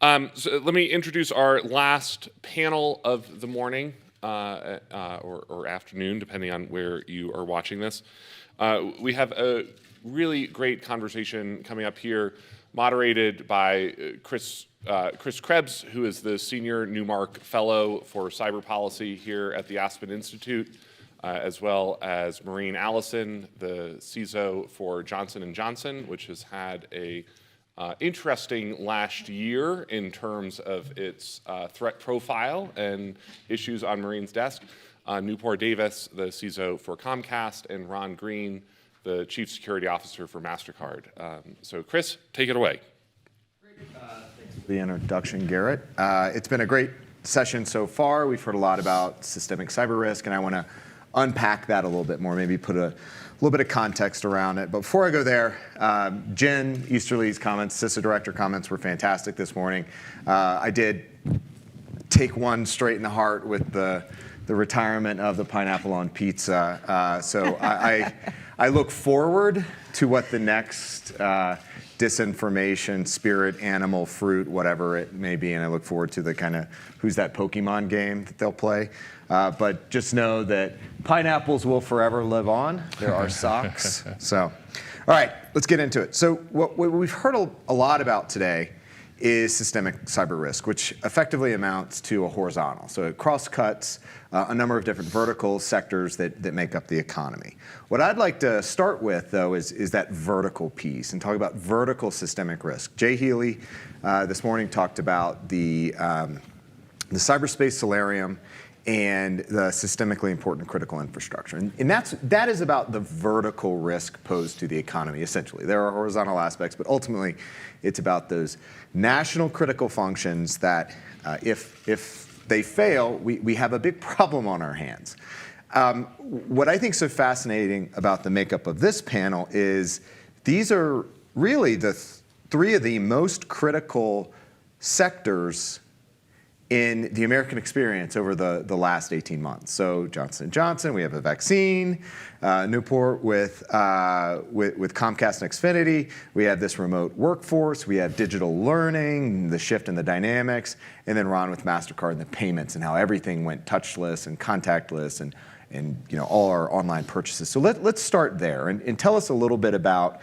So let me introduce our last panel of the morning or afternoon, depending on where you are watching this. We have a really great conversation coming up here, moderated by Chris Krebs, who is the Senior Newmark Fellow for Cyber Policy here at the Aspen Institute, as well as Marene Allison, the CISO for Johnson & Johnson, which has had a interesting last year in terms of its threat profile and issues on Marene's desk. Noopur Davis, the CISO for Comcast, and Ron Green, the Chief Security Officer for Mastercard. So Chris, take it away. Thanks for the introduction, Garrett. It's been a great session so far. We've heard a lot about systemic cyber risk, and I want to unpack that a little bit more, maybe put a little bit of context around it. But before I go there, Jen Easterly's comments, CISO Director comments were fantastic this morning. I did take one straight in the heart with the retirement of the pineapple on pizza. So I look forward to what the next disinformation, spirit, animal, fruit, whatever it may be, and I look forward to the kind of who's that Pokemon game that they'll play. But just know that pineapples will forever live on. There are socks. So, all right, let's get into it. So what we've heard a lot about today is systemic cyber risk, which effectively amounts to a horizontal. So it cross-cuts a number of different vertical sectors that make up the economy. What I'd like to start with, though, is that vertical piece and talk about vertical systemic risk. Jay Healy this morning talked about the cyberspace solarium and the systemically important critical infrastructure. And that is about the vertical risk posed to the economy, essentially. There are horizontal aspects, but ultimately it's about those national critical functions that if they fail, we have a big problem on our hands. What I think is so fascinating about the makeup of this panel is these are really the three of the most critical sectors in the American experience over the last 18 months. So Johnson & Johnson, we have a vaccine. Noopur with Comcast and Xfinity. We have this remote workforce. We have digital learning, the shift in the dynamics. And then Ron with Mastercard and the payments and how everything went touchless and contactless and all our online purchases. So let's start there and tell us a little bit about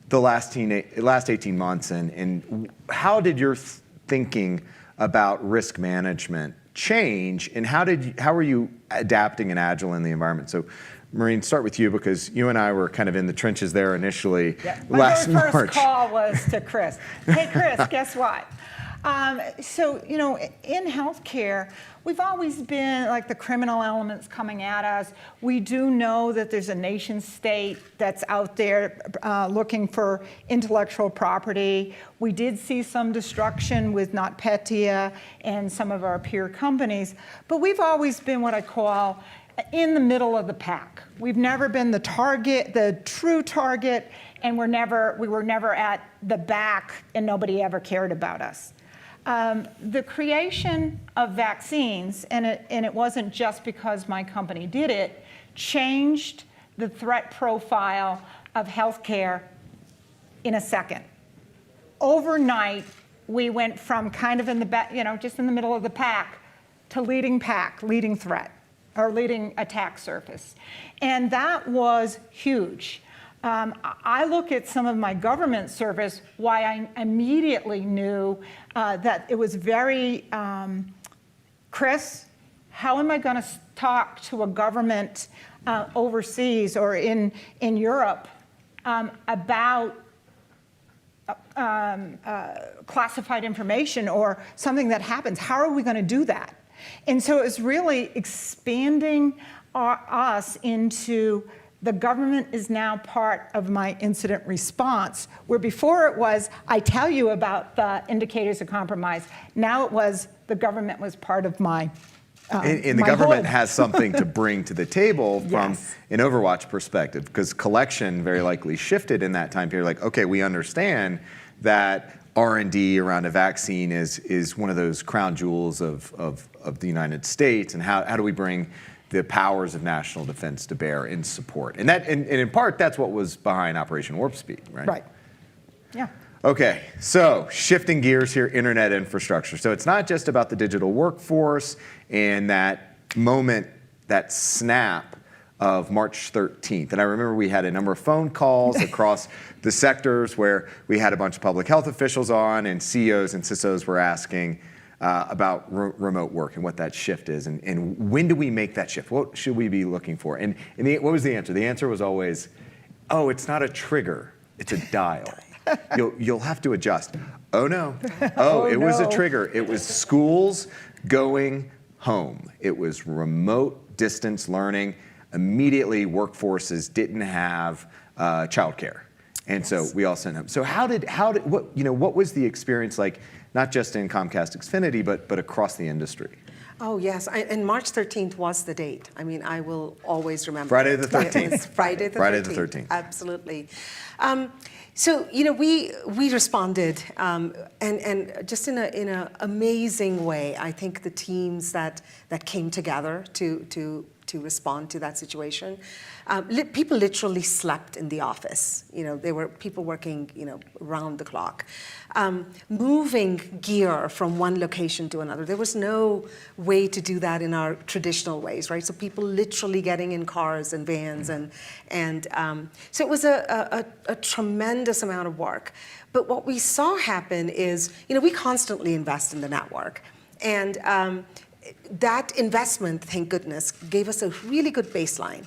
the last 18 months and how did your thinking about risk management change, and how are you adapting and agile in the environment? So, Marene, start with you because you and I were kind of in the trenches there initially last March. My very first call was to Chris. Hey, Chris, guess what? So, in healthcare, we've always been like the criminal elements coming at us. We do know that there's a nation state that's out there looking for intellectual property. We did see some destruction with NotPetya and some of our peer companies, but we've always been what I call in the middle of the pack. We've never been the target, the true target, and we were never at the back and nobody ever cared about us. The creation of vaccines, and it wasn't just because my company did it, changed the threat profile of healthcare in a second. Overnight, we went from kind of in the back, just in the middle of the pack, to leading threat, or leading attack surface. And that was huge. I look at some of my government service, why I immediately knew that it was very, Chris, how am I going to talk to a government overseas or in Europe about classified information or something that happens? How are we going to do that? And so it's really expanding us into the government is now part of my incident response, where before it was, I tell you about the indicators of compromise. Now it was, the government was part of my and the government has something to bring to the table from an Overwatch perspective, because collection very likely shifted in that time period. Like, okay, we understand that R&D around a vaccine is one of those crown jewels of the United States, and how do we bring the powers of national defense to bear in support? And in part, that's what was behind Operation Warp Speed, right? Right. Yeah. Okay, so shifting gears here, internet infrastructure. So it's not just about the digital workforce and that moment, that snap of March 13th. And I remember we had a number of phone calls across the sectors where we had a bunch of public health officials on, and CEOs and CISOs were asking about remote work and what that shift is, and when do we make that shift? What should we be looking for? And what was the answer? The answer was always, oh, it's not a trigger, it's a dial. You'll have to adjust. Oh no, it was a trigger. It was schools going home. It was remote distance learning. Immediately, workforces didn't have childcare, and so we all sent them. So what was the experience like, not just in Comcast Xfinity, but across the industry? Oh, yes, and March 13th was the date. I mean, I will always remember. Friday the 13th. It was Friday the 13th. Friday the 13th. Absolutely. So, we responded, and just in an amazing way. I think the teams that came together to respond to that situation. People literally slept in the office. There were people working, around the clock, moving gear from one location to another. There was no way to do that in our traditional ways, right? So people literally getting in cars and vans, and so it was a tremendous amount of work. But what we saw happen is, we constantly invest in the network, and that investment, thank goodness, gave us a really good baseline.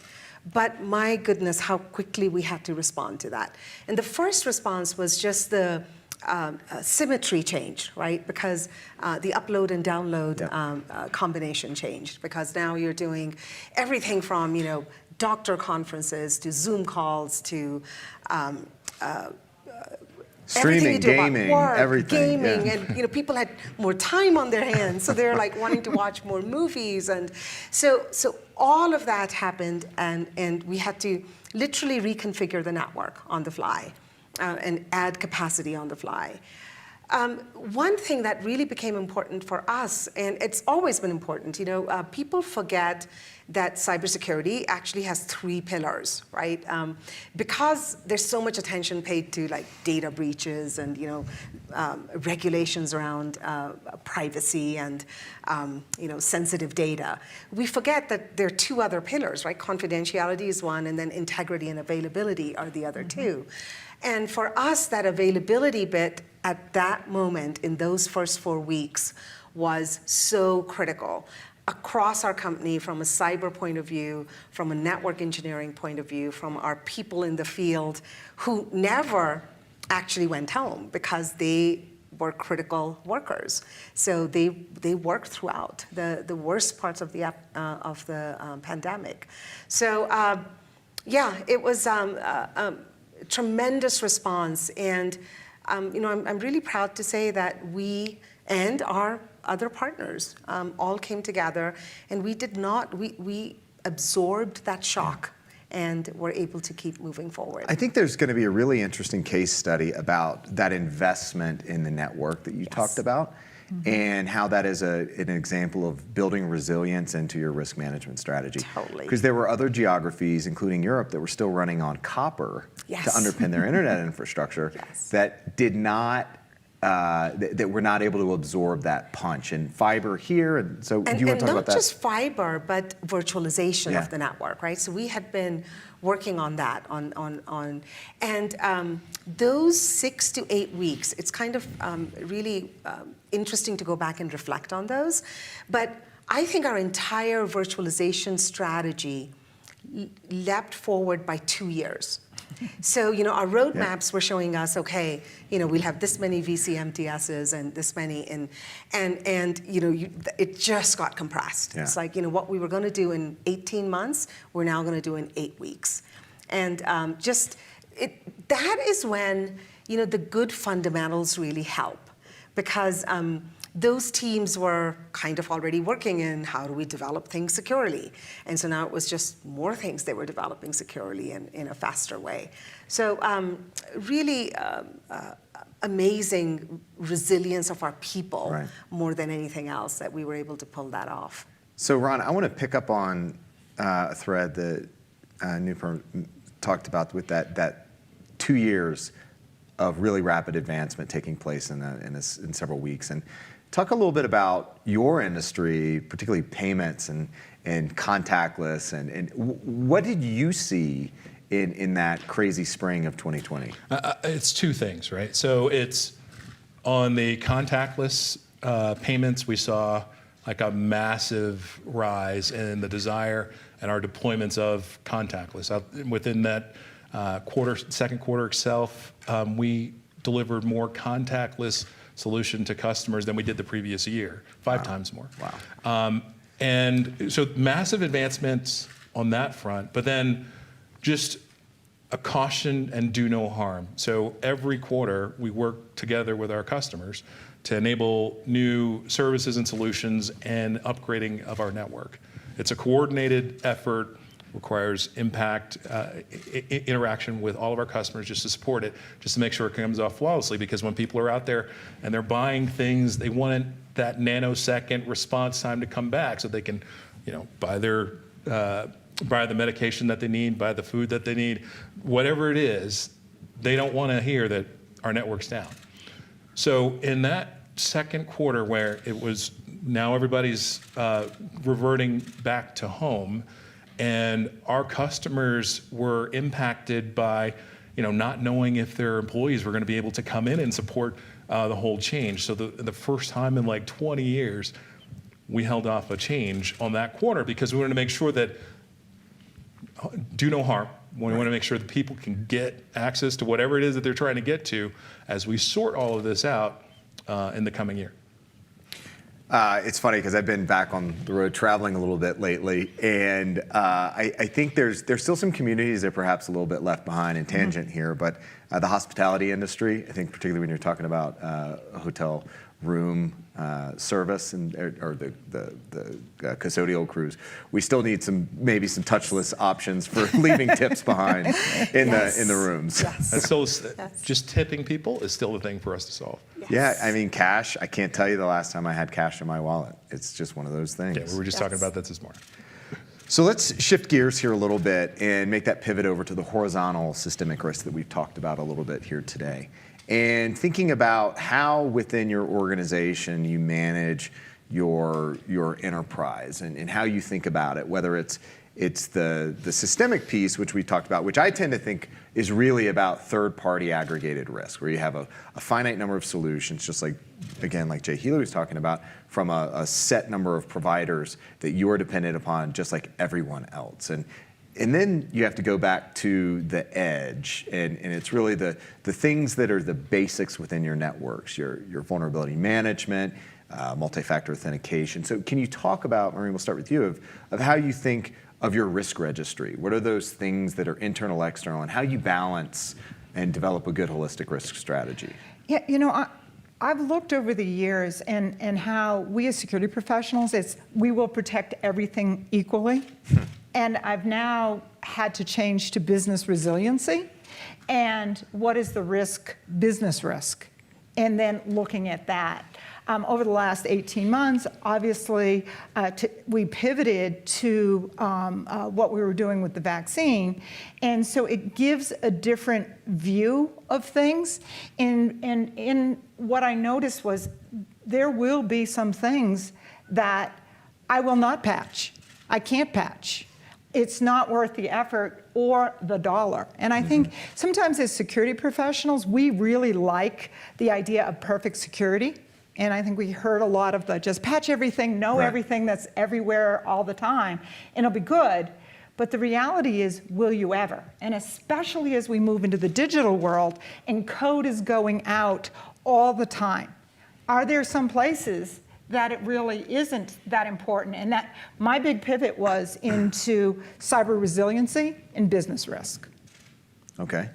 But my goodness, how quickly we had to respond to that. And the first response was just the symmetry change, right? Because the upload and download combination changed. Because now you're doing everything from, doctor conferences to Zoom calls to streaming, gaming, work, everything. Gaming, yeah. and people had more time on their hands, so they're like wanting to watch more movies, and so all of that happened, and we had to literally reconfigure the network on the fly, and add capacity on the fly. One thing that really became important for us, and it's always been important, people forget that cybersecurity actually has 3 pillars, right? Because there's so much attention paid to like data breaches and regulations around privacy and sensitive data, we forget that there are 2 other pillars, right? Confidentiality is one, and then integrity and availability are the other 2. And for us, that availability bit at that moment in those first 4 weeks was so critical across our company, from a cyber point of view, from a network engineering point of view, from our people in the field who never actually went home because they were critical workers. So they worked throughout the worst parts of the pandemic. So it was tremendous response, and I'm really proud to say that we and our other partners all came together, and we absorbed that shock and were able to keep moving forward. I think there's going to be a really interesting case study about that investment in the network that you talked about, and how that is an example of building resilience into your risk management strategy. Totally. Because there were other geographies, including Europe, that were still running on copper to underpin their internet infrastructure that did not, that were not able to absorb that punch. And fiber here, and so do you want to talk about that? And not just fiber, but virtualization of the network, right? So we had been working on that, and those 6 to 8 weeks, it's kind of really interesting to go back and reflect on those. But I think our entire virtualization strategy leapt forward by 2 years. So, our roadmaps were showing us, okay, we'll have this many VCMTSs and this many, and it just got compressed. Yeah. It's like, what we were going to do in 18 months, we're now going to do in 8 weeks. And that is when, the good fundamentals really help, because those teams were kind of already working in how do we develop things securely. And so now it was just more things they were developing securely in a faster way. So really amazing resilience of our people, more than anything else, that we were able to pull that off. So Ron, I want to pick up on a thread that Noopur talked about with that 2 years of really rapid advancement taking place in several weeks. And talk a little bit about your industry, particularly payments and contactless, and what did you see in that crazy spring of 2020? It's two things, right? So it's on the contactless payments, we saw like a massive rise in the desire and our deployments of contactless. Within that second quarter itself, we delivered more contactless solution to customers than we did the previous year, 5 times more. Wow. And so massive advancements on that front, but then just a caution and do no harm. So every quarter we work together with our customers to enable new services and solutions and upgrading of our network. It's a coordinated effort, requires impact, interaction with all of our customers just to support it, just to make sure it comes off flawlessly, because when people are out there and they're buying things, they want that nanosecond response time to come back so they can, buy the medication that they need, buy the food that they need, whatever it is, they don't want to hear that our network's down. So in that second quarter where it was now everybody's reverting back to home, and our customers were impacted by, not knowing if their employees were going to be able to come in and support the whole change. So the first time in like 20 years, we held off a change on that quarter because we wanted to make sure that do no harm. We want to make sure that people can get access to whatever it is that they're trying to get to as we sort all of this out in the coming year. It's funny because I've been back on the road traveling a little bit lately, and I think there's still some communities that are perhaps a little bit left behind in tangent here, but the hospitality industry, I think particularly when you're talking about a hotel room service or the custodial crews, we still need maybe some touchless options for leaving tips behind in the rooms. Yes. And so just tipping people is still the thing for us to solve. Yes. Yeah, I mean, cash, I can't tell you the last time I had cash in my wallet. It's just one of those things. Yeah, we were just talking about that this morning. So let's shift gears here a little bit and make that pivot over to the horizontal systemic risk that we've talked about a little bit here today. And thinking about how within your organization you manage your enterprise and how you think about it, whether it's the systemic piece, which we talked about, which I tend to think is really about third-party aggregated risk, where you have a finite number of solutions, just like, again, like Jay Healy was talking about, from a set number of providers that you are dependent upon, just like everyone else. And then you have to go back to the edge, and it's really the things that are the basics within your networks, your vulnerability management, multi-factor authentication. So can you talk about, Marene, we'll start with you, of how you think of your risk registry? What are those things that are internal, external, and how you balance and develop a good holistic risk strategy? Yeah, I've looked over the years and how we as security professionals, we will protect everything equally. And I've now had to change to business resiliency and what is the risk, business risk, and then looking at that. Over the last 18 months, obviously, we pivoted to what we were doing with the vaccine, and so it gives a different view of things. And what I noticed was there will be some things that I will not patch. I can't patch. It's not worth the effort or the dollar. And I think sometimes as security professionals, we really like the idea of perfect security. And I think we heard a lot of the just patch everything, know everything that's everywhere all the time, and it'll be good. But the reality is, will you ever? And especially as we move into the digital world and code is going out all the time, are there some places that it really isn't that important? And that my big pivot was into cyber resiliency and business risk. Okay.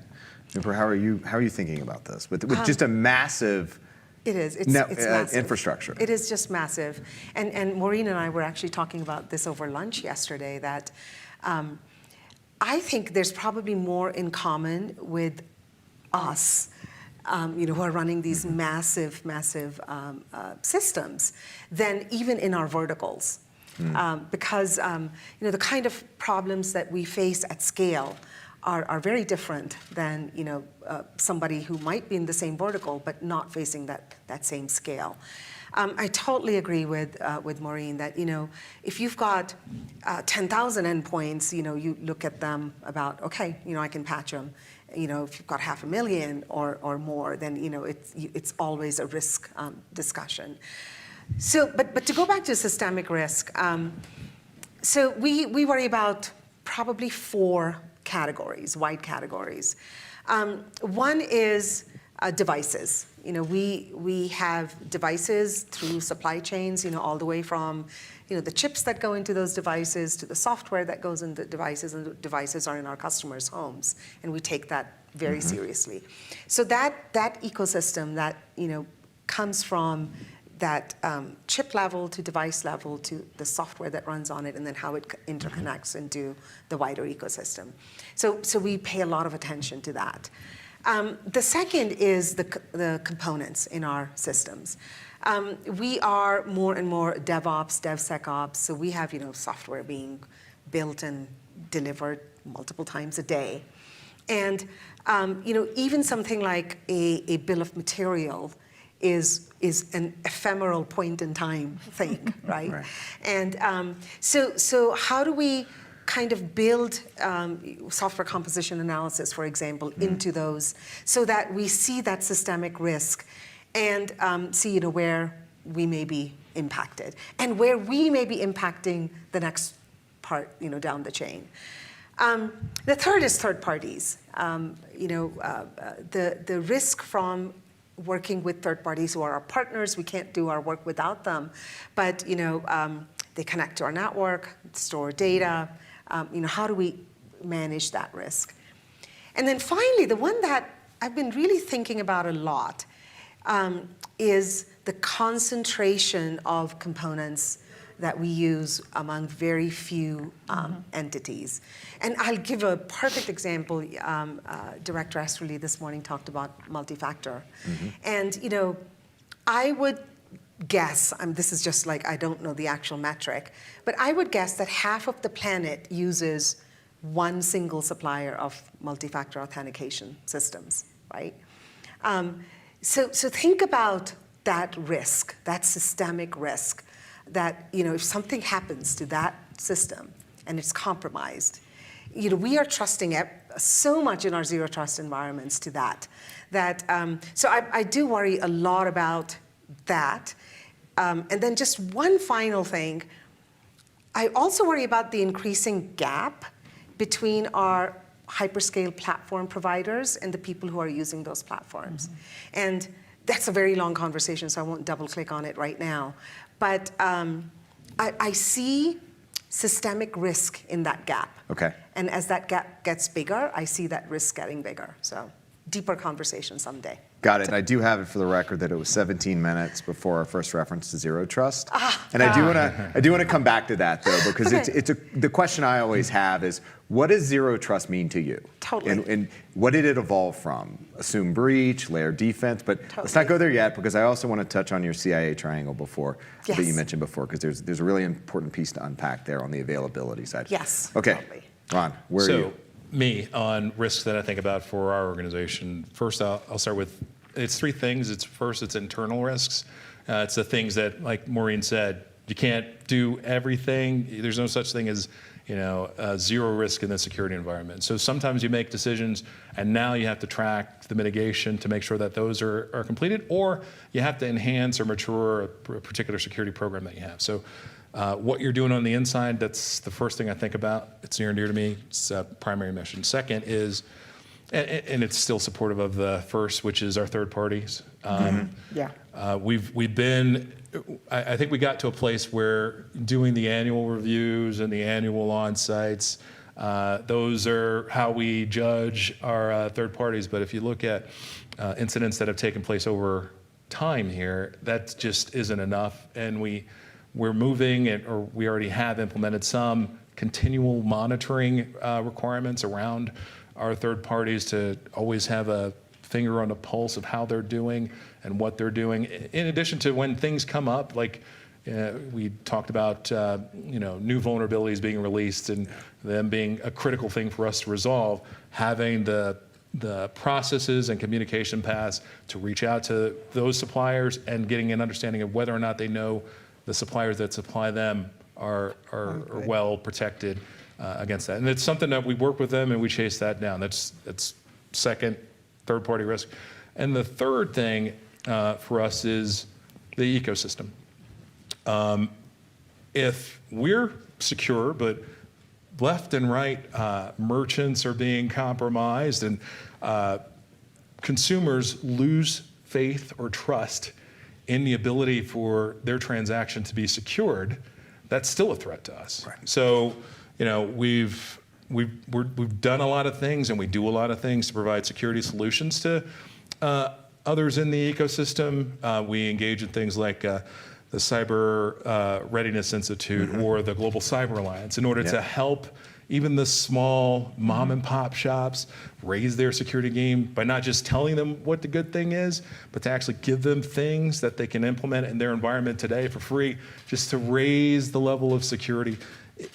Noopur, how are you thinking about this? With just a massive It's massive. Infrastructure. It is just massive. And Maureen and I were actually talking about this over lunch yesterday, that I think there's probably more in common with us, who are running these massive systems than even in our verticals. Because the kind of problems that we face at scale are very different than somebody who might be in the same vertical but not facing that same scale. I totally agree with Maureen that if you've got 10,000 endpoints, you look at them about, okay, I can patch them. If you've got 500,000 or more, then it's always a risk discussion. So, but to go back to systemic risk, so we worry about probably 4 categories, wide categories. One is devices. We have devices through supply chains, all the way from the chips that go into those devices to the software that goes into devices, and the devices are in our customers' homes, and we take that very seriously. So that ecosystem that comes from that chip level to device level to the software that runs on it, and then how it interconnects into the wider ecosystem. So we pay a lot of attention to that. The second is the components in our systems. We are more and more DevOps, DevSecOps, so we have software being built and delivered multiple times a day. And even something like a bill of material is an ephemeral point in time thing, right? Right. And so how do we kind of build software composition analysis, for example, into those, so that we see that systemic risk and see where we may be impacted and where we may be impacting the next part down the chain. The third is third parties. The risk from working with third parties who are our partners. We can't do our work without them, but they connect to our network, store data. How do we manage that risk? And then finally, the one that I've been really thinking about a lot is the concentration of components that we use among very few entities. And I'll give a perfect example. Director Esterly this morning talked about multi-factor. And I would guess, this is just like, I don't know the actual metric, but I would guess that half of the planet uses one single supplier of multi-factor authentication systems, right? So think about that risk, that systemic risk, that if something happens to that system and it's compromised, we are trusting so much in our zero trust environments to that. So I do worry a lot about that. And then just one final thing, I also worry about the increasing gap between our hyperscale platform providers and the people who are using those platforms. And that's a very long conversation, so I won't double click on it right now. But I see systemic risk in that gap. Okay. And as that gap gets bigger, I see that risk getting bigger. So deeper conversation someday. Got it. And I do have it for the record that it was 17 minutes before our first reference to zero trust. And I do want to come back to that though, because the question I always have is, what does zero trust mean to you? Totally. And what did it evolve from? Assume breach, layer defense, but let's not go there yet, because I also want to touch on your CIA triangle that you mentioned before, because there's a really important piece to unpack there on the availability side. Yes. Okay. Totally. Ron, where are you? Me, on risks that I think about for our organization, first I'll start with, it's 3 things. First, it's internal risks. It's the things that, like Maureen said, you can't do everything. There's no such thing as zero risk in the security environment. So sometimes you make decisions and now you have to track the mitigation to make sure that those are completed, or you have to enhance or mature a particular security program that you have. So what you're doing on the inside, that's the first thing I think about. It's near and dear to me. It's a primary mission. Second is, and it's still supportive of the first, which is our third parties. We've been, I think we got to a place where doing the annual reviews and the annual on-sites, those are how we judge our third parties. But if you look at incidents that have taken place over time here, that just isn't enough. And we're moving, or we already have implemented some continual monitoring requirements around our third parties to always have a finger on the pulse of how they're doing and what they're doing. In addition to when things come up, like We talked about new vulnerabilities being released and them being a critical thing for us to resolve. Having the processes and communication paths to reach out to those suppliers and getting an understanding of whether or not they know the suppliers that supply them are well protected against that. And it's something that we work with them and we chase that down. That's second, third-party risk. And the third thing for us is the ecosystem. If we're secure, but left and right merchants are being compromised and consumers lose faith or trust in the ability for their transaction to be secured, that's still a threat to us. Right. So, we've done a lot of things and we do a lot of things to provide security solutions to others in the ecosystem. We engage in things like the Cyber Readiness Institute or the Global Cyber Alliance in order to help even the small mom and pop shops raise their security game by not just telling them what the good thing is, but to actually give them things that they can implement in their environment today for free, just to raise the level of security.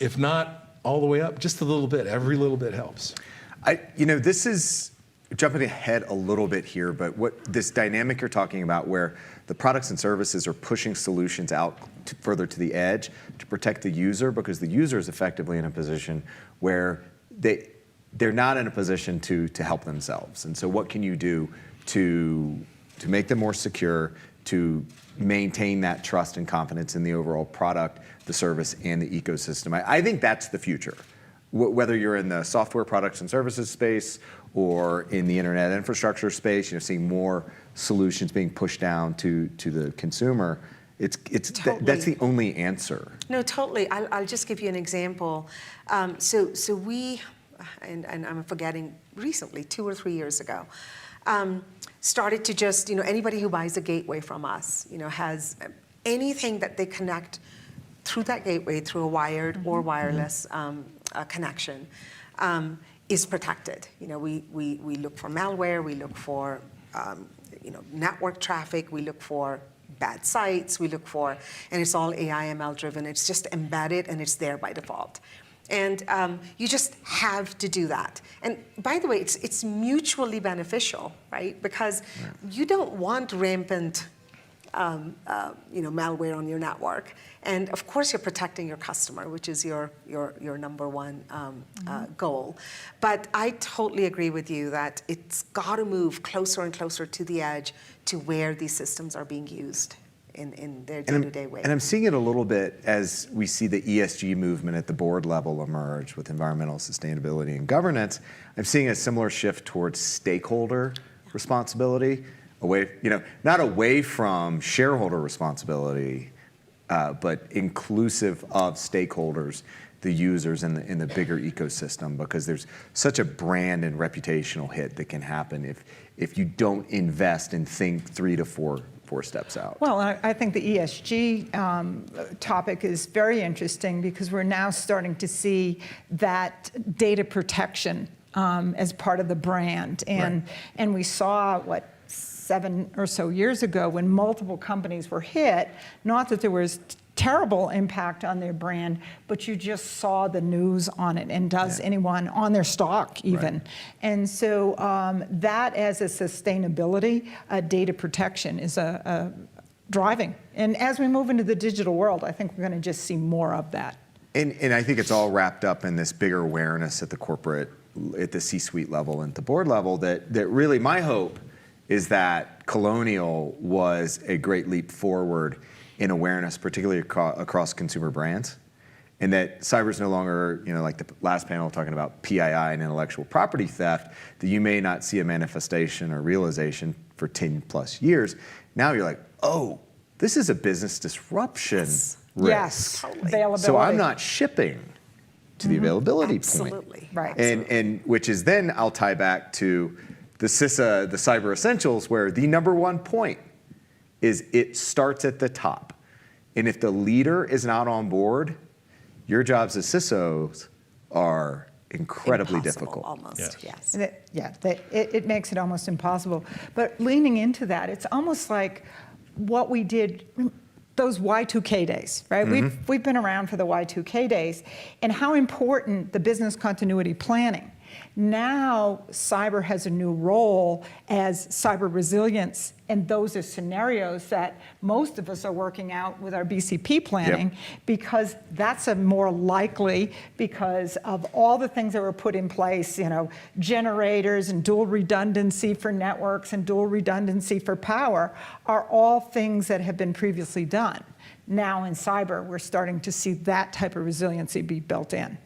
If not all the way up, just a little bit. Every little bit helps. This is jumping ahead a little bit here, but what this dynamic you're talking about where the products and services are pushing solutions out further to the edge to protect the user, because the user is effectively in a position where they're not in a position to help themselves. And so what can you do to make them more secure, to maintain that trust and confidence in the overall product, the service, and the ecosystem? I think that's the future. Whether you're in the software products and services space or in the internet infrastructure space, seeing more solutions being pushed down to the consumer, Totally. That's the only answer. No, totally. I'll just give you an example. So we, and I'm forgetting, recently, 2 or 3 years ago, started to just, anybody who buys a gateway from us, has anything that they connect through that gateway, through a wired or wireless connection, is protected. We look for malware, we look for network traffic, we look for bad sites, we look for, and it's all AI ML driven. It's just embedded and it's there by default. And you just have to do that. And by the way, it's mutually beneficial, right? Because you don't want rampant malware on your network. And of course, you're protecting your customer, which is your number one goal. But I totally agree with you that it's got to move closer and closer to the edge to where these systems are being used in their day-to-day way. And I'm seeing it a little bit as we see the ESG movement at the board level emerge with environmental sustainability and governance. I'm seeing a similar shift towards stakeholder responsibility, not away from shareholder responsibility, but inclusive of stakeholders, the users in the bigger ecosystem, because there's such a brand and reputational hit that can happen if you don't invest and think 3 to 4 steps out. Well, I think the ESG topic is very interesting because we're now starting to see that data protection as part of the brand. And we saw, 7 or so years ago when multiple companies were hit, not that there was terrible impact on their brand, but you just saw the news on it, and does anyone on their stock even. Right. And so that as a sustainability, data protection is a driving. And as we move into the digital world, I think we're going to just see more of that. And I think it's all wrapped up in this bigger awareness at the C-suite level and the board level that really my hope is that Colonial was a great leap forward in awareness, particularly across consumer brands, and that cyber is no longer, like the last panel talking about PII and intellectual property theft, that you may not see a manifestation or realization for 10 plus years. Now you're like, oh, this is a business disruption risk. Yes, availability. So I'm not shipping to the availability Absolutely. point. Right. And which is then I'll tie back to the CISA, the Cyber Essentials, where the number one point is it starts at the top. And if the leader is not on board, your jobs as CISOs are incredibly difficult. Almost, yes. It makes it almost impossible. But leaning into that, it's almost like what we did, those Y2K days, right? We've been around for the Y2K days, and how important the business continuity planning. Now, cyber has a new role as cyber resilience, and those are scenarios that most of us are working out with our BCP planning, because that's a more likely, because of all the things that were put in place, generators and dual redundancy for networks and dual redundancy for power are all things that have been previously done. Now in cyber, we're starting to see that type of resiliency be built in.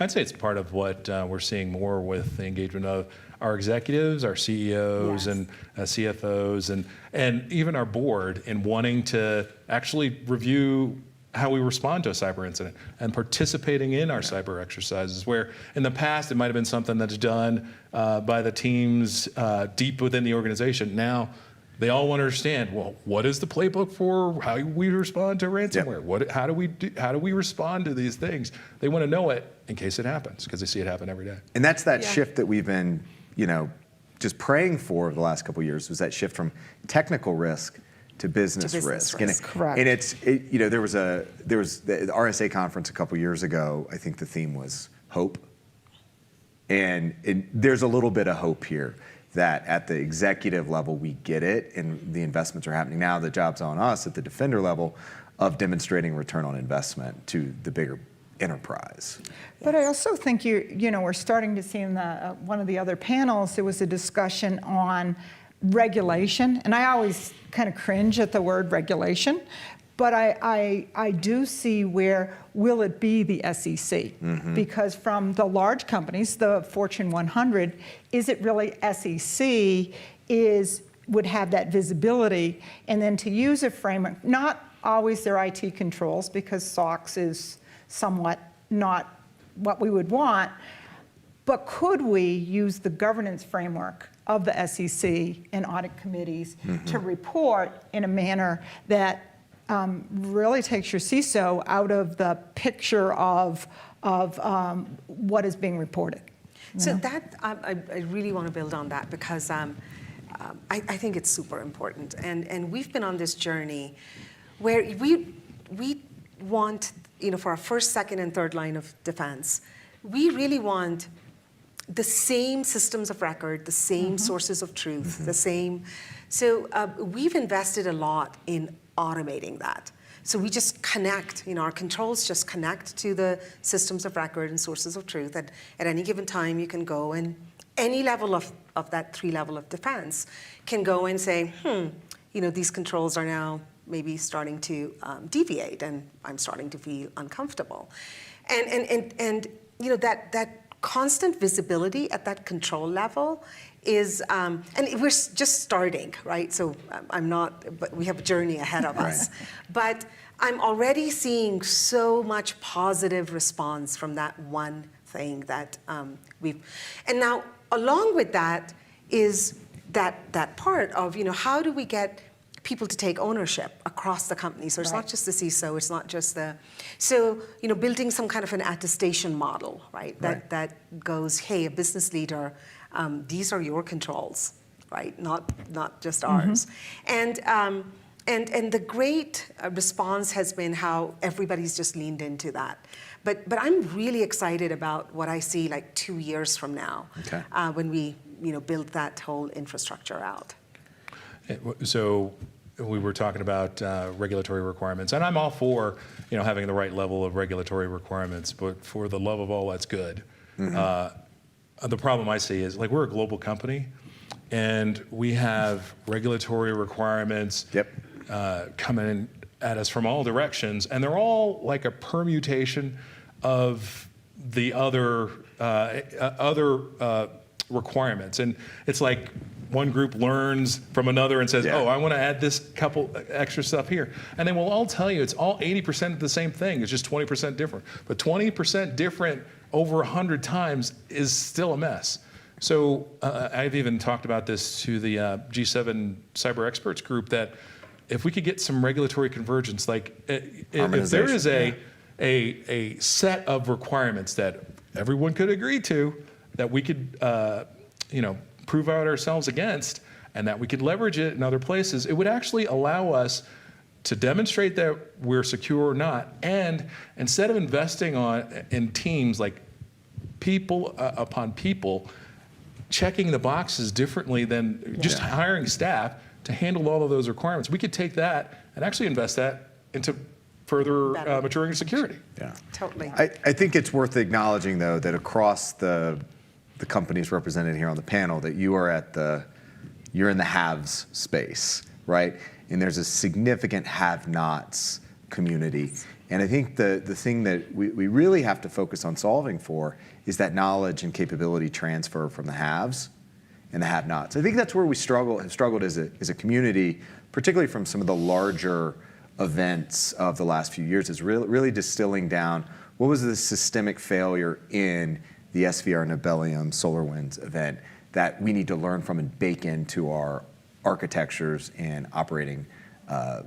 I'd say it's part of what we're seeing more with the engagement of our executives, our CEOs, and CFOs, and even our board in wanting to actually review how we respond to a cyber incident and participating in our cyber exercises, where in the past it might have been something that's done by the teams deep within the organization. Now, they all want to understand, well, what is the playbook for how we respond to ransomware? How do we respond to these things? They want to know it in case it happens, because they see it happen every day. And that's that shift that we've been, just praying for the last couple of years, was that shift from technical risk to business risk. Correct. And there was the RSA conference a couple of years ago. I think the theme was hope, and there's a little bit of hope here, that at the executive level we get it, and the investments are happening now. The job's on us at the defender level of demonstrating return on investment to the bigger enterprise. But I also think we're starting to see in one of the other panels, there was a discussion on regulation, and I always kind of cringe at the word regulation, but I do see where will it be the SEC? Because from the large companies, the Fortune 100, is it really SEC would have that visibility, and then to use a framework, not always their IT controls, because SOX is somewhat not what we would want, but could we use the governance framework of the SEC and audit committees to report in a manner that really takes your CISO out of the picture of what is being reported? So that, I really want to build on that, because I think it's super important. And we've been on this journey where we want, for our first, second, and third line of defense, we really want the same systems of record, the same sources of truth, the same. So we've invested a lot in automating that. So we just connect, our controls just connect to the systems of record and sources of truth. At any given time, you can go, and any level of that 3-level of defense can go and say, these controls are now maybe starting to deviate, and I'm starting to feel uncomfortable. And that constant visibility at that control level is, and we're just starting, right? So but we have a journey ahead of us. But I'm already seeing so much positive response from that one thing that and now along with that is that part of, how do we get people to take ownership across the company? So it's not just the CISO, it's not just building some kind of an attestation model, right? That goes, hey, a business leader, these are your controls, right? Not just ours. And the great response has been how everybody's just leaned into that. But I'm really excited about what I see like 2 years from now, when we build that whole infrastructure out. So we were talking about regulatory requirements, and I'm all for having the right level of regulatory requirements, but for the love of all that's good. The problem I see is, we're a global company, and we have regulatory requirements coming at us from all directions, and they're all like a permutation of the other requirements. And it's like one group learns from another and says, oh, I want to add this couple extra stuff here. And then we'll all tell you it's all 80% of the same thing. It's just 20% different. But 20% different over 100 times is still a mess. So I've even talked about this to the G7 cyber experts group, that if we could get some regulatory convergence, if there is a set of requirements that everyone could agree to, that we could prove out ourselves against, and that we could leverage it in other places, it would actually allow us to demonstrate that we're secure or not. And instead of investing in teams like people upon people, checking the boxes differently than just hiring staff to handle all of those requirements, we could take that and actually invest that into further maturing security. Yeah. Totally. I think it's worth acknowledging, though, that across the companies represented here on the panel, that you're in the haves space, right? And there's a significant have-nots community. And I think the thing that we really have to focus on solving for is that knowledge and capability transfer from the haves and the have-nots. I think that's where we have struggled as a community, particularly from some of the larger events of the last few years, is really distilling down what was the systemic failure in the SVR Nobelium SolarWinds event that we need to learn from and bake into our architectures and operating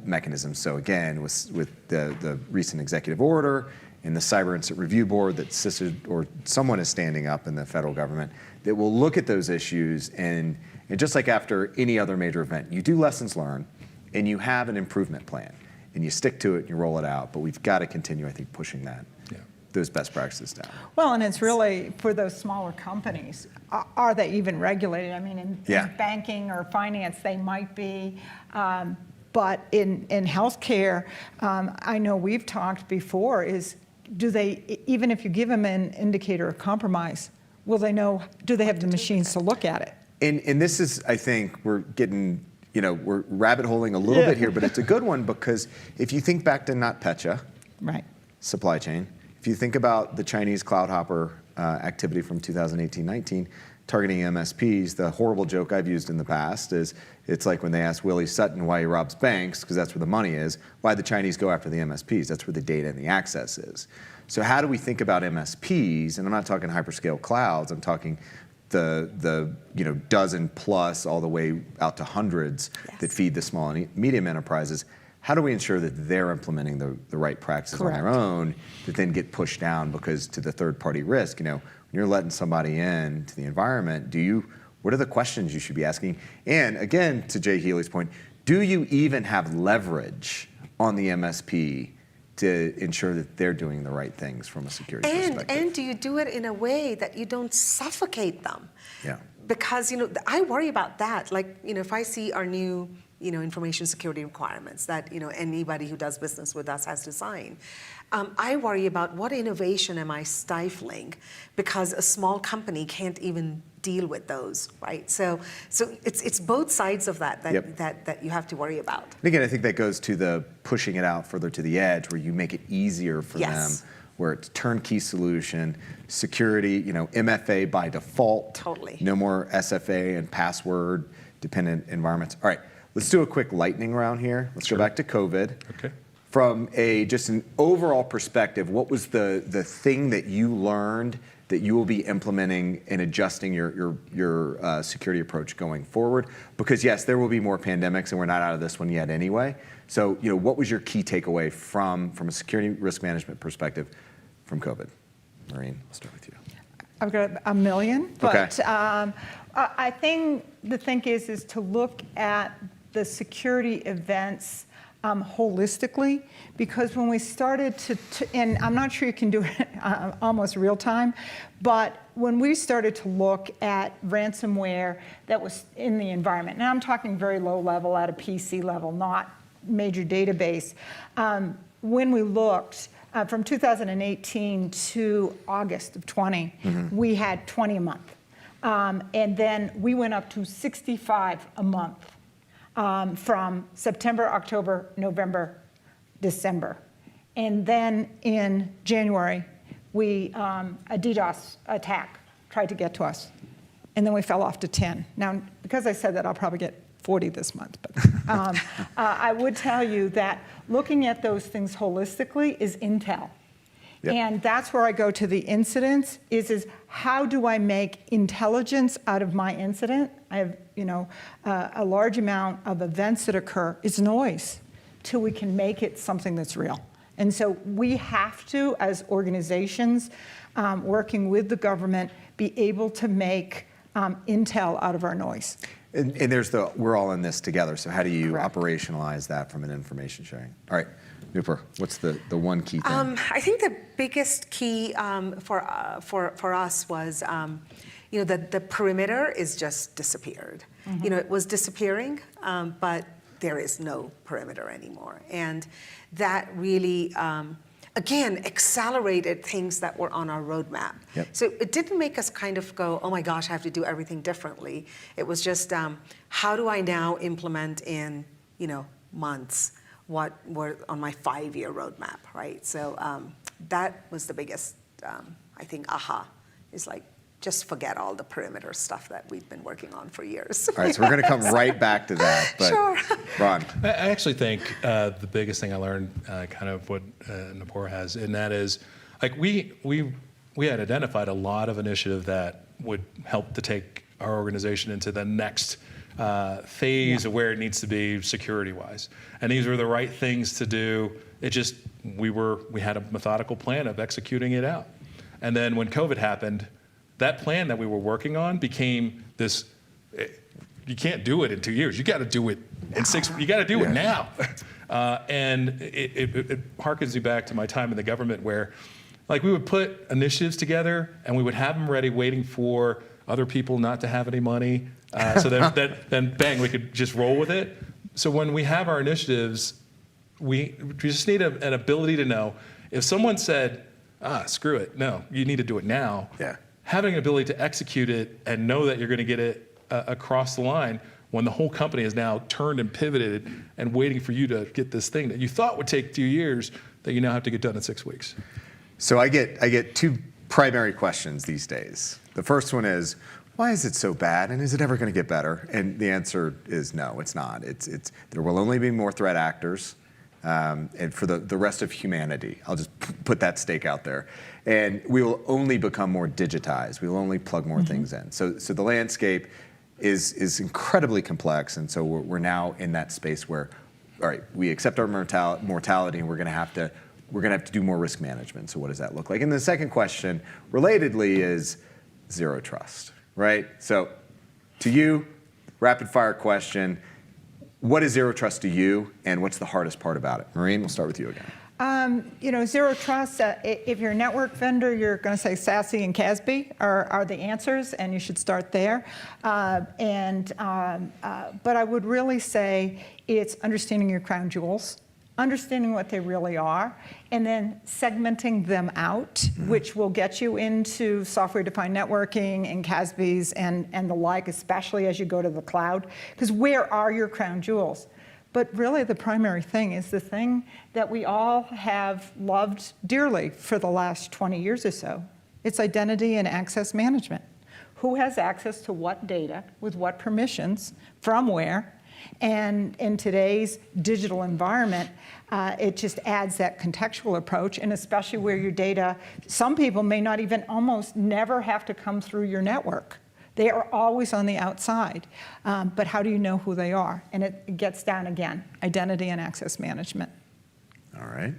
mechanisms. So again, with the recent executive order and the Cyber Incident Review Board that CISO or someone is standing up in the federal government that will look at those issues and just like after any other major event, you do lessons learned and you have an improvement plan and you stick to it and you roll it out. But we've got to continue, I think, pushing those best practices down. Well, and it's really for those smaller companies. Are they even regulated? I mean, in banking or finance, they might be. But in healthcare, I know we've talked before, do they, even if you give them an indicator of compromise, will they know, do they have the machines to look at it? And this is, I think, we're getting, we're rabbit holing a little bit here, but it's a good one because if you think back to NotPetya, right, supply chain, if you think about the Chinese cloud hopper activity from 2018-19, targeting MSPs, the horrible joke I've used in the past is it's like when they ask Willie Sutton why he robs banks, because that's where the money is, why the Chinese go after the MSPs, that's where the data and the access is. So how do we think about MSPs, and I'm not talking hyperscale clouds, I'm talking the dozen plus all the way out to hundreds that feed the small and medium enterprises. How do we ensure that they're implementing the right practices on their own that then get pushed down because to the third party risk, when you're letting somebody in to the environment, what are the questions you should be asking? And again, to Jay Healy's point, do you even have leverage on the MSP to ensure that they're doing the right things from a security perspective? And do you do it in a way that you don't suffocate them? Yeah. Because, I worry about that. Like, if I see our new, information security requirements that, anybody who does business with us has to sign, I worry about what innovation am I stifling because a small company can't even deal with those, right? So it's both sides of that you have to worry about. And again, I think that goes to the pushing it out further to the edge where you make it easier for them, where it's turnkey solution, security, MFA by default. Totally. No more SFA and password dependent environments. All right, let's do a quick lightning round here. Let's go back to COVID. Okay. From just an overall perspective, what was the thing that you learned that you will be implementing and adjusting your security approach going forward? Because yes, there will be more pandemics, and we're not out of this one yet anyway. So, what was your key takeaway from a security risk management perspective from COVID? Marene, I'll start with you. I've got a million, but I think the thing is to look at the security events holistically, because when we started and I'm not sure you can do it almost real time, but when we started to look at ransomware that was in the environment, and I'm talking very low level at a PC level, not major database, when we looked from 2018 to August of 20, we had 20 a month. And then we went up to 65 a month. From September, October, November, December. And then in January, a DDoS attack tried to get to us. And then we fell off to 10. Now, because I said that, I'll probably get 40 this month. But I would tell you that looking at those things holistically is intel. Yep. And that's where I go to the incidents, is how do I make intelligence out of my incident? I have, a large amount of events that occur is noise till we can make it something that's real. And so we have to, as organizations, working with the government, be able to make intel out of our noise. And there's we're all in this together, so how do you Correct. operationalize that from an information sharing? All right, Noopur, what's the one key thing? I think the biggest key for us was, that the perimeter is just disappeared. It was disappearing, but there is no perimeter anymore. And that really, again, accelerated things that were on our roadmap. Yep. So it didn't make us kind of go, oh my gosh, I have to do everything differently. It was just, how do I now implement in, months what were on my 5-year roadmap, right? So that was the biggest, I think, aha, is like, just forget all the perimeter stuff that we've been working on for years. All right, so we're going to come right back to that. But Sure. Ron. I actually think the biggest thing I learned, kind of what Noopur has, and that is, like we had identified a lot of initiative that would help to take our organization into the next phase of where it needs to be security-wise, and these were the right things to do. It just we had a methodical plan of executing it out, and then when COVID happened, that plan that we were working on became this. You can't do it in 2 years. You got to do it in 6. You got to do it now. And it harkens you back to my time in the government, where, like, we would put initiatives together and we would have them ready, waiting for other people not to have any money, so then bang, we could just roll with it. So when we have our initiatives, we just need an ability to know if someone said, screw it, no, you need to do it now. Yeah. Having an ability to execute it and know that you're going to get it across the line when the whole company is now turned and pivoted and waiting for you to get this thing that you thought would take 2 years that you now have to get done in 6 weeks. So I get two primary questions these days. The first one is, why is it so bad, and is it ever going to get better? And the answer is no, it's not. There will only be more threat actors, and for the rest of humanity. I'll just put that stake out there. And we will only become more digitized. We will only plug more things in. So the landscape is incredibly complex, and so we're now in that space where, all right, we accept our mortality, and we're going to have to do more risk management. So what does that look like? And the second question, relatedly, is zero trust, right? So to you, rapid fire question. What is zero trust to you, and what's the hardest part about it? Marene, we'll start with you again. Zero trust, if you're a network vendor, you're going to say SASE and CASB are the answers, and you should start there. But I would really say it's understanding your crown jewels, understanding what they really are, and then segmenting them out, which will get you into software-defined networking and CASBs and the like, especially as you go to the cloud. Because where are your crown jewels? But really the primary thing is the thing that we all have loved dearly for the last 20 years or so. It's identity and access management. Who has access to what data, with what permissions, from where? And in today's digital environment, it just adds that contextual approach, and especially where your data, some people may not even almost never have to come through your network. They are always on the outside, but how do you know who they are? And it gets down again, identity and access management. All right,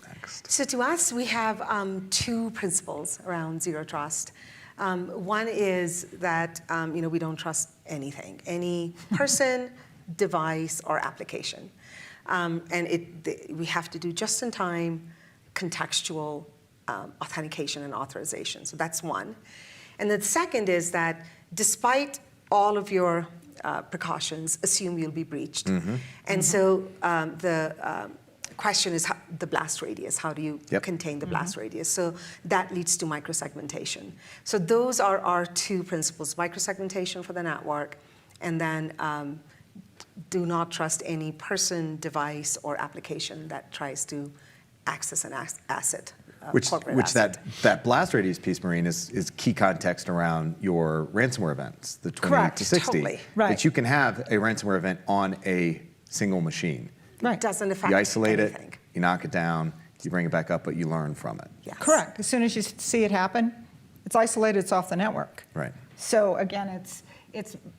next. So to us, we have 2 principles around zero trust. One is that we don't trust anything, any person, device, or application. We have to do just-in-time contextual authentication and authorization. So that's one. And the second is that despite all of your precautions, assume you'll be breached. And so the question is the blast radius. How do you contain the blast radius? So that leads to microsegmentation. So those are our 2 principles: microsegmentation for the network, and then do not trust any person, device, or application that tries to access an asset. Which that blast radius piece, Marene, is key context around your ransomware events, the 20 to 60. Totally. Right. That you can have a ransomware event on a single machine. Right. It doesn't affect You isolate anything. it, you knock it down, you bring it back up, but you learn from it. Yes. Correct. As soon as you see it happen, it's isolated, it's off the network. Right. So again, it's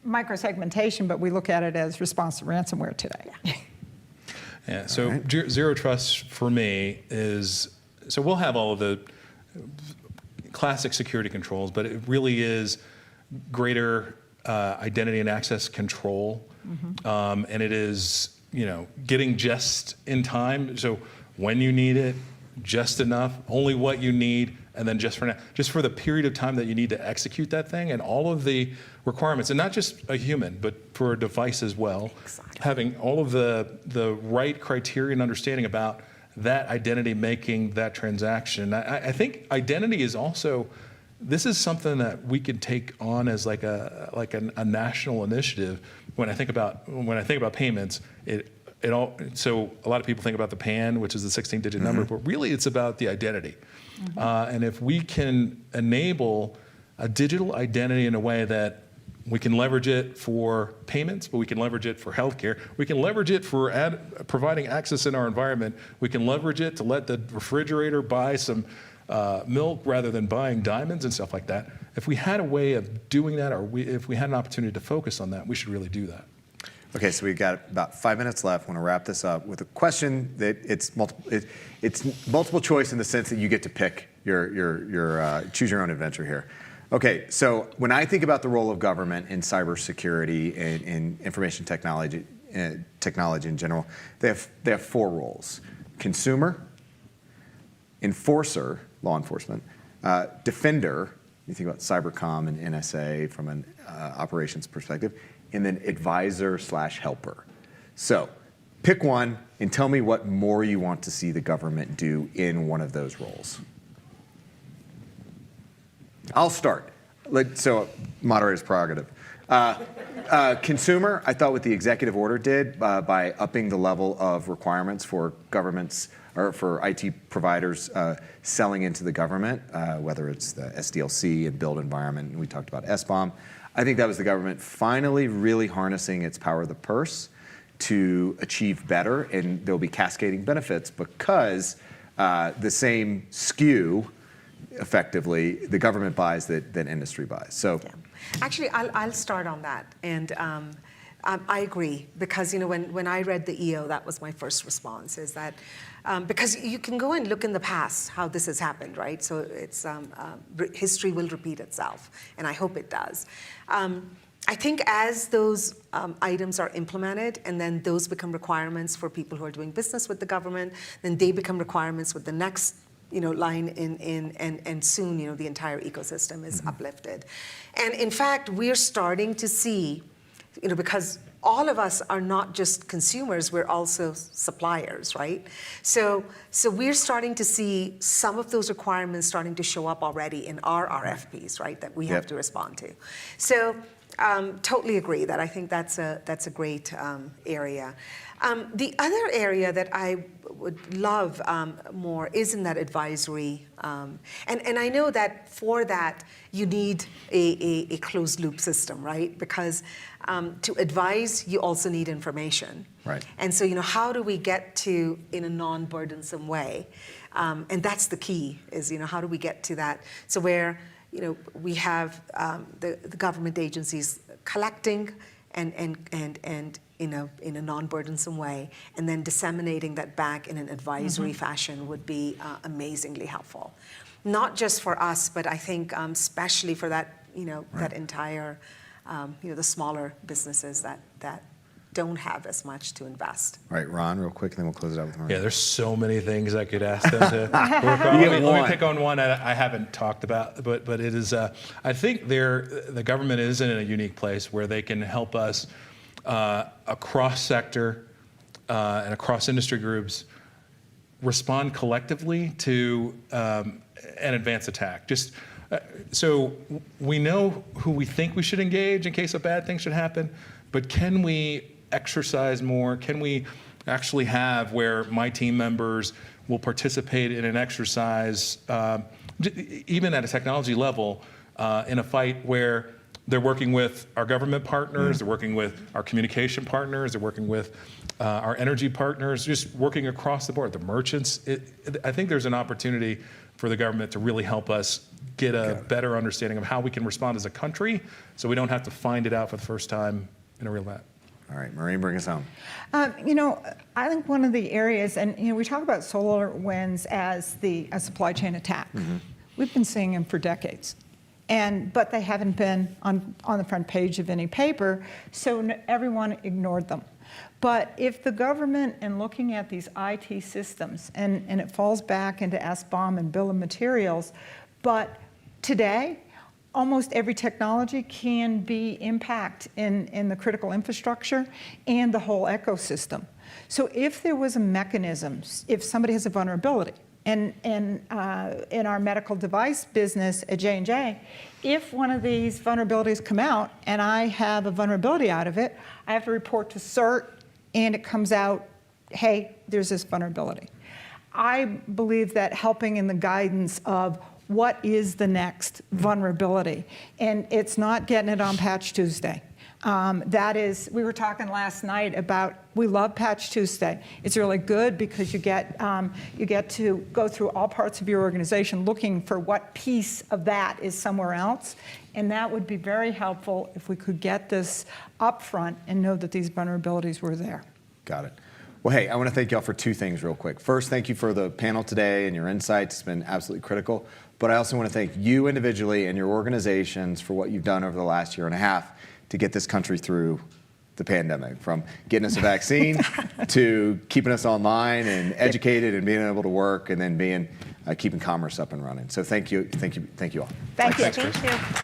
microsegmentation, but we look at it as response to ransomware today. Yeah. So zero trust for me is, so we'll have all of the classic security controls, but it really is greater identity and access control, and it is, getting just in time. So when you need it, just enough, only what you need, and then just for now, just for the period of time that you need to execute that thing, and all of the requirements, and not just a human, but for a device as well. Exactly. Having all of the right criteria and understanding about that identity making that transaction. I think identity is also, this is something that we can take on as like a national initiative. When I think about payments, so a lot of people think about the PAN, which is the 16-digit number, but really it's about the identity. And if we can enable a digital identity in a way that we can leverage it for payments, but we can leverage it for healthcare. We can leverage it for providing access in our environment. We can leverage it to let the refrigerator buy some milk rather than buying diamonds and stuff like that. If we had a way of doing that, or if we had an opportunity to focus on that, we should really do that. Okay, so we've got about 5 minutes left. I want to wrap this up with a question that it's multiple choice in the sense that you get to pick your choose your own adventure here. Okay, so when I think about the role of government in cybersecurity and in information technology in general, they have 4 roles: consumer, enforcer, law enforcement, defender. You think about cybercom and NSA from an operations perspective, and then advisor/helper. So pick one and tell me what more you want to see the government do in one of those roles. I'll start. So, moderator's prerogative. Consumer, I thought what the executive order did by upping the level of requirements for governments or for IT providers selling into the government, whether it's the SDLC and build environment, and we talked about SBOM. I think that was the government finally really harnessing its power of the purse to achieve better, and there'll be cascading benefits because the same SKU, effectively, the government buys that industry buys. So, yeah. Actually, I'll start on that, and I agree because when I read the EO, that was my first response. Is that because you can go and look in the past how this has happened, right? So it's history will repeat itself, and I hope it does. I think as those items are implemented, and then those become requirements for people who are doing business with the government, then they become requirements with the next line and soon, the entire ecosystem is uplifted. And in fact, we're starting to see, because all of us are not just consumers, we're also suppliers, right? So we're starting to see some of those requirements starting to show up already in our RFPs, right, that we have to respond to. So totally agree that I think that's a great area. The other area that I would love more is in that advisory, and I know that for that you need a closed loop system, right? Because to advise, you also need information. Right. And so how do we get to in a non-burdensome way? And that's the key is how do we get to that? So where we have the government agencies collecting and in a non-burdensome way, and then disseminating that back in an advisory fashion would be amazingly helpful. Not just for us, but I think especially for that that entire the smaller businesses that don't have as much to invest. all right, Ron, real quick, and then we'll close it out with Marene. Yeah, there's so many things I could ask them to work on. Let me pick on one I haven't talked about, but it is, I think the government is in a unique place where they can help us across sector and across industry groups respond collectively to an advanced attack. So we know who we think we should engage in case a bad thing should happen, but can we exercise more? Can we actually have where my team members will participate in an exercise, even at a technology level, in a fight where they're working with our government partners, they're working with our communication partners, they're working with our energy partners, just working across the board, the merchants. I think there's an opportunity for the government to really help us get a better understanding of how we can respond as a country so we don't have to find it out for the first time in a real lab. All right, Marene, bring us home. I think one of the areas, and we talk about SolarWinds as a supply chain attack. We've been seeing them for decades. but they haven't been on the front page of any paper, so everyone ignored them. But if the government, in looking at these IT systems, and it falls back into SBOM and bill of materials, but today, almost every technology can be impact in the critical infrastructure and the whole ecosystem. So if there was a mechanism, if somebody has a vulnerability, and in our medical device business at J&J, if one of these vulnerabilities come out and I have a vulnerability out of it, I have to report to CERT, and it comes out, hey, there's this vulnerability. I believe that helping in the guidance of what is the next vulnerability, and it's not getting it on Patch Tuesday. That is, we were talking last night about, we love Patch Tuesday. It's really good because you get to go through all parts of your organization looking for what piece of that is somewhere else, and that would be very helpful if we could get this up front and know that these vulnerabilities were there. Got it. Well, hey, I want to thank y'all for two things real quick. First, thank you for the panel today and your insights. It's been absolutely critical. But I also want to thank you individually and your organizations for what you've done over the last year and a half to get this country through the pandemic, from getting us a vaccine to keeping us online and educated and being able to work, and then keeping commerce up and running. So thank you all. Thank you. Thank you.